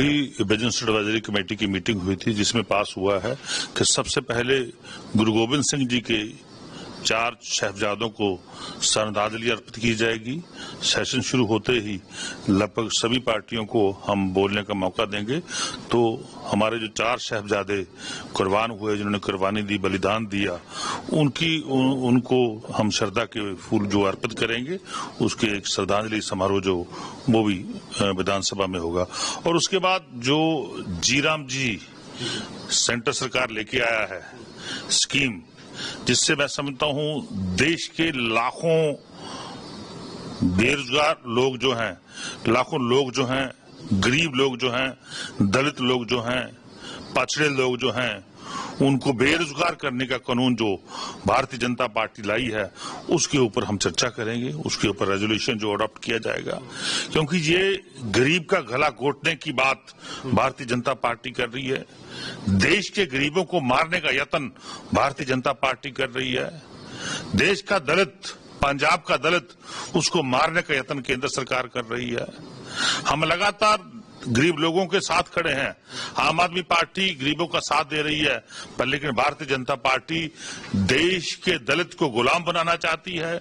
Business advisory committee की meeting हुई थी जिसमें पास हुआ है कि सबसे पहले गुरु गोविंद सिंह जी के 4 साहिबजादों को श्रद्धांजलि अर्पित की जाएगी। सेशन शुरू होते ही लगभग सभी पार्टियों को हम बोलने का मौका देंगे। तो हमारे जो 4 साहिबजादे कुर्बान हुए, जिन्होंने कुर्बानी दी, बलिदान दिया, उनको हम श्रद्धा के फूल जो अर्पित करेंगे, उसके एक श्रद्धांजलि समारोह जो वो भी विधानसभा में होगा। और उसके बाद जो जीराम जी सेंटर सरकार लेके आया है स्कीम, जिससे मैं समझता हूं देश के लाखों बेरोजगार लोग जो हैं, लाखों लोग जो हैं, गरीब लोग जो हैं, दलित लोग जो हैं, पछड़े लोग जो हैं, उनको बेरोजगार करने का कानून जो भारतीय जनता पार्टी लाई है, उसके ऊपर हम चर्चा करेंगे। उसके ऊपर रेजोल्यूशन जो अडॉप्ट किया जाएगा, क्योंकि ये गरीब का गला घोटने की बात भारतीय जनता पार्टी कर रही है। देश के गरीबों को मारने का यत्न भारतीय जनता पार्टी कर रही है। देश का दलित, पंजाब का दलित, उसको मारने का यत्न केंद्र सरकार कर रही है। हम लगातार गरीब लोगों के साथ खड़े हैं। आम आदमी पार्टी गरीबों का साथ दे रही है, पर लेकिन भारतीय जनता पार्टी देश के दलित को गुलाम बनाना चाहती है,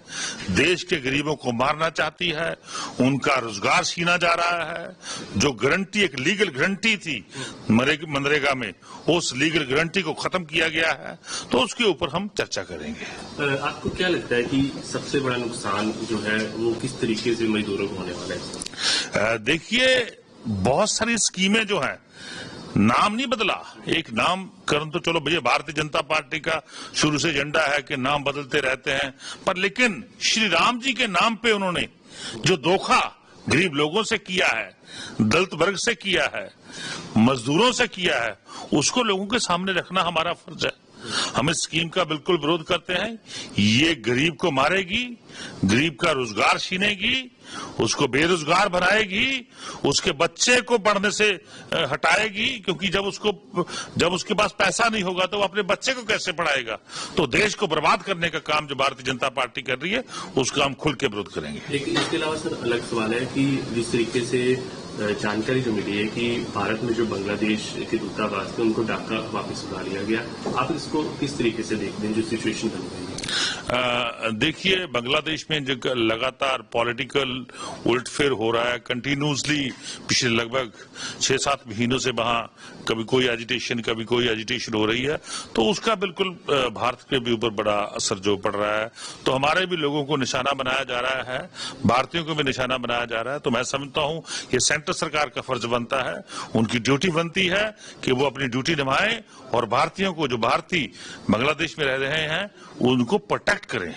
देश के गरीबों को मारना चाहती है, उनका रोजगार छीना जा रहा है। जो गारंटी, एक लीगल गारंटी थी मनरेगा में, उस लीगल गारंटी को खत्म किया गया है। तो उसके ऊपर हम चर्चा करेंगे। आपको क्या लगता है कि सबसे बड़ा नुकसान जो है वो किस तरीके से मजदूरों को होने वाला है? देखिए, बहुत सारी स्कीमें जो हैं, नाम नहीं बदला। एक नामकरण तो चलो भैया भारतीय जनता पार्टी का शुरू से एजेंडा है कि नाम बदलते रहते हैं, पर लेकिन श्री राम जी के नाम पे उन्होंने जो धोखा गरीब लोगों से किया है, दलित वर्ग से किया है, मजदूरों से किया है, उसको लोगों के सामने रखना हमारा फर्ज है। हम इस स्कीम का बिल्कुल विरोध करते हैं। ये गरीब को मारेगी, गरीब का रोजगार छीनेगी, उसको बेरोजगार बनाएगी, उसके बच्चे को पढ़ने से हटाएगी, क्योंकि जब उसके पास पैसा नहीं होगा तो वो अपने बच्चे को कैसे पढ़ाएगा। तो देश को बर्बाद करने का काम जो भारतीय जनता पार्टी कर रही है, उसका हम खुल के विरोध करेंगे। लेकिन इसके अलावा सर अलग सवाल है कि जिस तरीके से जानकारी जो मिली है कि भारत में जो बांग्लादेश के दूतावास थे उनको ढाका वापस बुला लिया गया, आप इसको किस तरीके से देखते हैं जो सिचुएशन बन गई है? देखिए, बांग्लादेश में जो लगातार पॉलिटिकल उलटफेर हो रहा है कंटिन्यूसली पिछले लगभग 6-7 महीनों से, वहां कभी कोई एजिटेशन हो रही है, तो उसका बिल्कुल भारत के भी ऊपर बड़ा असर जो पड़ रहा है। तो हमारे भी लोगों को निशाना बनाया जा रहा है, भारतीयों को भी निशाना बनाया जा रहा है। तो मैं समझता हूं ये सेंटर सरकार का फर्ज बनता है, उनकी ड्यूटी बनती है कि वो अपनी ड्यूटी निभाएं और भारतीयों को, जो भारतीय बांग्लादेश में रह रहे हैं, उनको प्रोटेक्ट करें।